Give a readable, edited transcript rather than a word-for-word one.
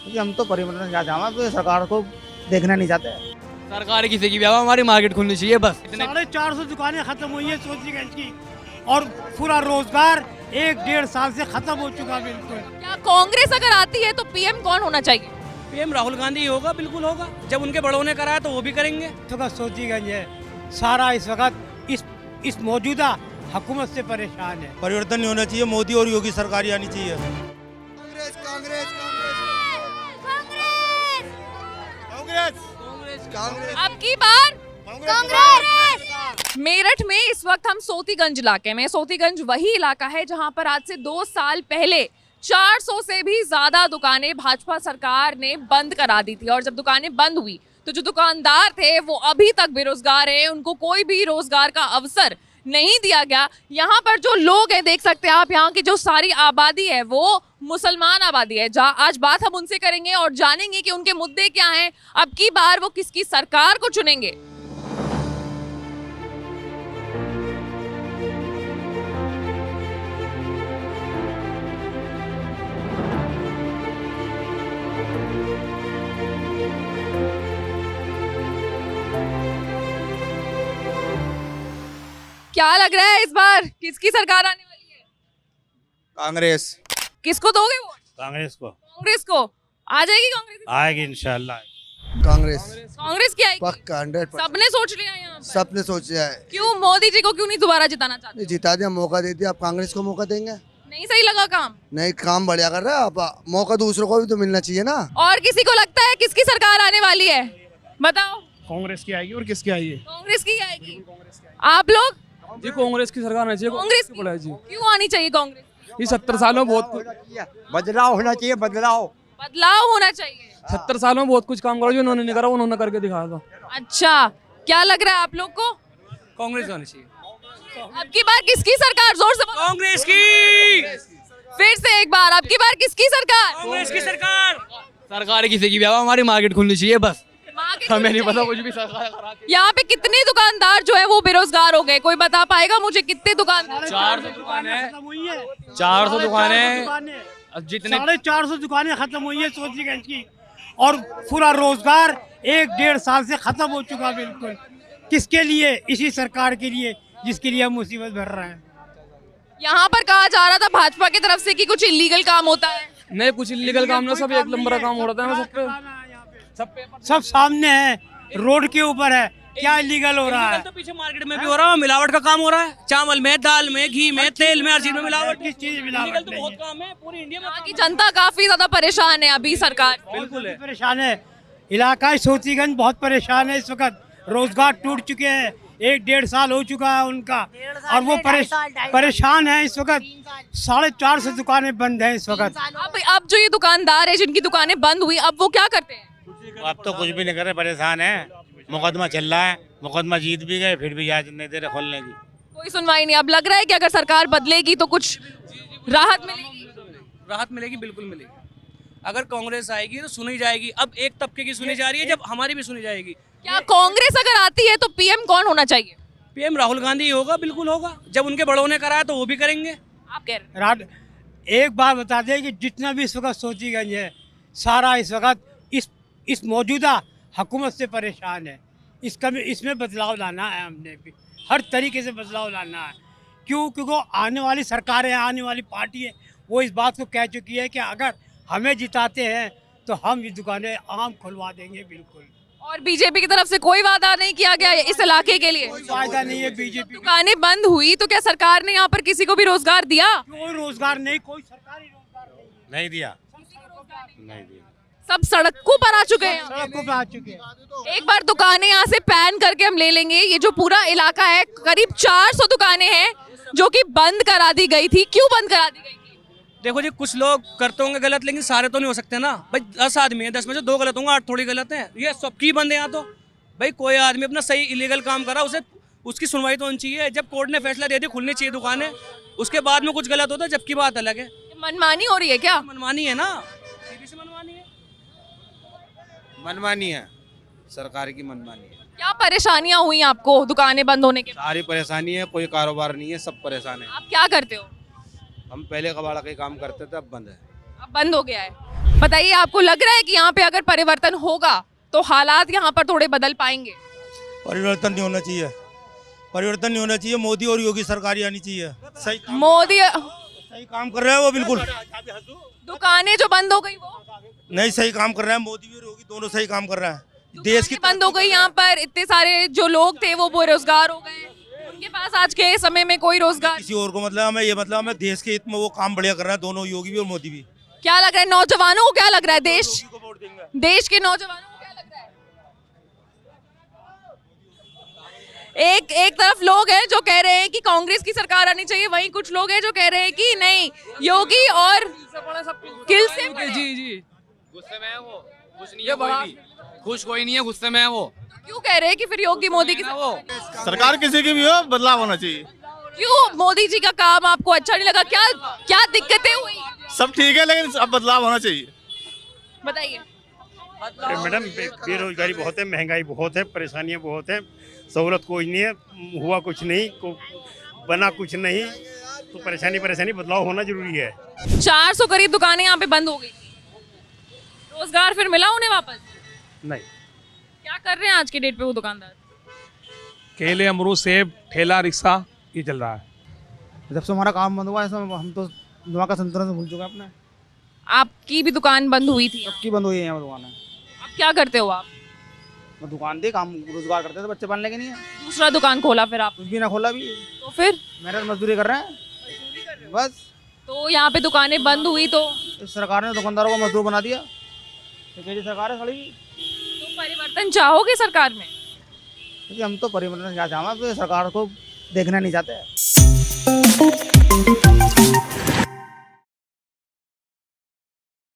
क्योंकि हम तो परिवर्तन चाहते हैं, हम तो सरकार को देखना नहीं चाहते। सरकार किसी की भी आवा, हमारी मार्केट खुलनी चाहिए बस। 450 दुकानें खत्म हुई है सोचीगंज की, और पूरा रोजगार 1-1.5 साल से खत्म हो चुका बिल्कुल। क्या कांग्रेस अगर आती है तो पीएम कौन होना चाहिए? पीएम राहुल गांधी होगा, बिल्कुल होगा। जब उनके बड़ों ने कराया तो वो भी करेंगे। इस वक्त सोचीगंज है सारा इस वक्त इस मौजूदा हुकूमत से परेशान है। परिवर्तन नहीं होना चाहिए, मोदी और योगी सरकार ही आनी चाहिए। कांग्रेस कांग्रेस कांग्रेस अब की बार कांग्रेस। मेरठ में इस वक्त हम सोतीगंज इलाके में, सोतीगंज वही इलाका है जहां पर आज से 2 साल पहले 400 से भी ज्यादा दुकानें भाजपा सरकार ने बंद करा दी थी। और जब दुकानें बंद हुई तो जो दुकानदार थे वो अभी तक बेरोजगार हैं, उनको कोई भी रोजगार का अवसर नहीं दिया गया। यहाँ पर जो लोग हैं, देख सकते हैं आप, यहाँ की जो सारी आबादी है वो मुसलमान आबादी है। आज बात हम उनसे करेंगे और जानेंगे कि उनके मुद्दे क्या हैं, अब की बार वो किसकी सरकार को चुनेंगे। क्या लग रहा है इस बार किसकी सरकार आने वाली है? कांग्रेस। किसको दोगे वोट? कांग्रेस को। कांग्रेस को। आ जाएगी कांग्रेस? आएगी इंशाल्लाह। कांग्रेस कांग्रेस की आएगी? पक्का 100%। सबने सोच लिया यहाँ पर। सबने सोचा है, क्यों मोदी जी को क्यों नहीं दोबारा जिताना चाहते? जिता दिया, मौका दे दिया, आप कांग्रेस को मौका देंगे? नहीं सही लगा काम? नहीं, काम बढ़िया कर रहा है आप, मौका दूसरों को भी तो मिलना चाहिए ना। और किसी को लगता है किसकी सरकार आने वाली है? बताओ। कांग्रेस की आएगी। और किसकी आएगी? कांग्रेस की आएगी। आप लोग? जी कांग्रेस की सरकार आनी चाहिए। कांग्रेस की? पड़ा है जी। क्यों आनी चाहिए कांग्रेस? ये 70 सालों में बहुत बदलाव होना चाहिए, बदलाव। बदलाव होना चाहिए। 70 सालों में बहुत कुछ काम करा जो उन्होंने नहीं करा, उन्होंने करके दिखाया था। अच्छा, क्या लग रहा है आप लोग को? कांग्रेस आनी चाहिए। अब की बार किसकी सरकार? जोर से बोलो। कांग्रेस की। फिर से एक बार, अब की बार किसकी सरकार? कांग्रेस की सरकार। सरकार किसी की भी आवा, हमारी मार्केट खुलनी चाहिए बस। हमें नहीं पता कुछ भी सरकार करा के। यहाँ पे कितने दुकानदार जो है वो बेरोजगार हो गए? कोई बता पाएगा मुझे कितने दुकानदार? 400 दुकानें खत्म हुई है। 400 दुकानें जितने 450 दुकानें खत्म हुई है सोचीगंज की, और पूरा रोजगार 1-1.5 साल से खत्म हो चुका बिल्कुल। किसके लिए? इसी सरकार के लिए जिसके लिए हम मुसीबत भर रहे हैं। यहाँ पर कहा जा रहा था भाजपा की तरफ से कि कुछ इलीगल काम होता है। नहीं, कुछ इलीगल काम ना, सब एक नंबर का काम हो रहा है। सब सामने है, रोड के ऊपर है, क्या इलीगल हो रहा है? तो पीछे मार्केट में भी हो रहा है, मिलावट का काम हो रहा है। चावल में, दाल में, घी में, तेल में, हर चीज में मिलावट। किस चीज इलीगल मिलावट तो नहीं बहुत है? काम है पूरी इंडिया में। यहाँ की जनता काफी ज्यादा परेशान है अभी सरकार। बिल्कुल है। परेशान है इलाका सोचीगंज, बहुत परेशान है इस वक्त। रोजगार टूट चुके हैं, 1-1.5 साल हो चुका है उनका, और वो परेशान है इस वक्त। 450 दुकानें बंद हैं इस वक्त। अब जो ये दुकानदार है जिनकी दुकानें बंद हुई, अब वो क्या करते हैं? अब तो कुछ भी नहीं कर रहे, परेशान है। मुकदमा चल रहा है, मुकदमा जीत भी गए, फिर भी इजाजत नहीं दे रहे खोलने की। कोई सुनवाई नहीं। अब लग रहा है कि अगर सरकार बदलेगी तो कुछ राहत मिलेगी। राहत मिलेगी, बिल्कुल मिलेगी। अगर कांग्रेस आएगी तो सुनी जाएगी। अब एक तबके की सुनी जा रही है, जब हमारी भी सुनी जाएगी। क्या कांग्रेस अगर आती है तो पीएम कौन होना चाहिए? पीएम राहुल गांधी होगा, बिल्कुल होगा। जब उनके बड़ों ने कराया तो वो भी करेंगे। आप कह रहे हैं? एक बार बता दें कि जितना भी इस वक्त सोचीगंज है सारा इस वक्त इस मौजूदा हुकूमत से परेशान है। इसमें बदलाव लाना है, हमने भी हर तरीके से बदलाव लाना है। क्योंकि आने वाली सरकारें, आने वाली पार्टी है, वो इस बात को कह चुकी है कि अगर हमें जिताते हैं तो हम ये दुकानें आम खुलवा देंगे बिल्कुल। और बीजेपी की तरफ से कोई वादा नहीं किया गया है इस इलाके के लिए? कोई फायदा नहीं है बीजेपी। दुकानें बंद हुई तो क्या सरकार ने यहाँ पर किसी को भी रोजगार दिया? कोई रोजगार नहीं, कोई सरकारी रोजगार नहीं दिया, नहीं दिया। सब सड़कों पर आ चुके हैं। सड़कों पे आ चुके हैं। एक बार दुकानें यहाँ से पैन करके हम ले लेंगे। ये जो पूरा इलाका है, करीब 400 दुकानें हैं जो कि बंद करा दी गई थी। क्यों बंद करा दी गई थी? देखो जी, कुछ लोग करते होंगे गलत, लेकिन सारे तो नहीं हो सकते ना भाई। 10 आदमी है, 10 में से 2 गलत होंगे, 8 थोड़ी गलत है। ये सबकी बंद है यहाँ तो। भाई कोई आदमी अपना सही इलीगल काम करा, उसे उसकी सुनवाई तो होनी चाहिए। जब कोर्ट ने फैसला दे दिया खुलनी चाहिए दुकानें, उसके बाद में कुछ गलत होता है, जबकि बात अलग है। मनमानी हो रही है क्या? मनमानी है ना, सीधी सी मनमानी है। मनमानी है, सरकार की मनमानी है। क्या परेशानियां हुई आपको दुकानें बंद होने के बाद? सारी परेशानी है, कोई कारोबार नहीं है, सब परेशान है। आप क्या करते हो? हम पहले कबाड़ा का ही काम करते थे, अब बंद है। अब बंद हो गया है। बताइए, आपको लग रहा है कि यहाँ पे अगर परिवर्तन होगा तो हालात यहाँ पर थोड़े बदल पाएंगे? परिवर्तन नहीं होना चाहिए, परिवर्तन नहीं होना चाहिए। मोदी और योगी सरकार ही आनी चाहिए। मोदी सही काम कर रहा है वो, बिल्कुल दुकानें जो बंद हो गई वो नहीं सही काम कर रहा है। मोदी और योगी दोनों सही काम कर रहा है। देश की बंद हो गई। यहाँ पर इतने सारे जो लोग थे वो बेरोजगार हो गए, उनके पास आज के समय में कोई रोजगार। किसी और को मतलब हमें ये मतलब हमें देश के हित में वो काम बढ़िया कर रहा है, दोनों योगी भी और मोदी भी। क्या लग रहा है नौजवानों को? क्या लग रहा है देश योगी को वोट देंगे। देश के नौजवानों को क्या लग रहा है? एक तरफ लोग हैं जो कह रहे हैं कि कांग्रेस की सरकार आनी चाहिए, वहीं कुछ लोग हैं जो कह रहे हैं कि नहीं, योगी और किल से पड़े। जी जी गुस्से में है वो, खुश नहीं है कोई भी, खुश कोई नहीं है, गुस्से में है वो। क्यों कह रहे हैं कि फिर योगी मोदी की वो सरकार किसी की भी हो, बदलाव होना चाहिए। क्यों मोदी जी का काम आपको अच्छा नहीं लगा? क्या क्या दिक्कतें हुई? सब ठीक है लेकिन अब बदलाव होना चाहिए। बताइए। मैडम बेरोजगारी बहुत है, महंगाई बहुत है, परेशानियां बहुत हैं, सहूलत कोई नहीं है, हुआ कुछ नहीं, बना कुछ नहीं, तो परेशानी बदलाव होना जरूरी है। 400 करीब दुकानें यहाँ पे बंद हो गई थी, रोजगार फिर मिला उन्हें वापस? नहीं, क्या कर रहे हैं आज के डेट पे वो दुकानदार? केले, अमरूद, सेब, ठेला, रिक्शा ये चल रहा है। जब से हमारा काम बंद हुआ है हम तो दिमाग का संतुलन भूल चुके हैं अपने। आपकी भी दुकान बंद हुई थी? सबकी बंद हुई है यहाँ दुकानें। अब क्या करते हो आप? मैं दुकान थी, काम रोजगार करते थे, बच्चे पालने के नहीं है। दूसरा दुकान खोला फिर आप? कुछ भी ना खोला भी, तो फिर मेहनत मजदूरी कर रहे हैं बस। तो यहाँ पे दुकानें बंद हुई तो इस सरकार ने दुकानदारों को मजदूर बना दिया। ये सरकार है खड़ी। तो परिवर्तन चाहोगे सरकार में? क्योंकि हम तो परिवर्तन क्या चाहते हैं, तो सरकार को देखना नहीं चाहते।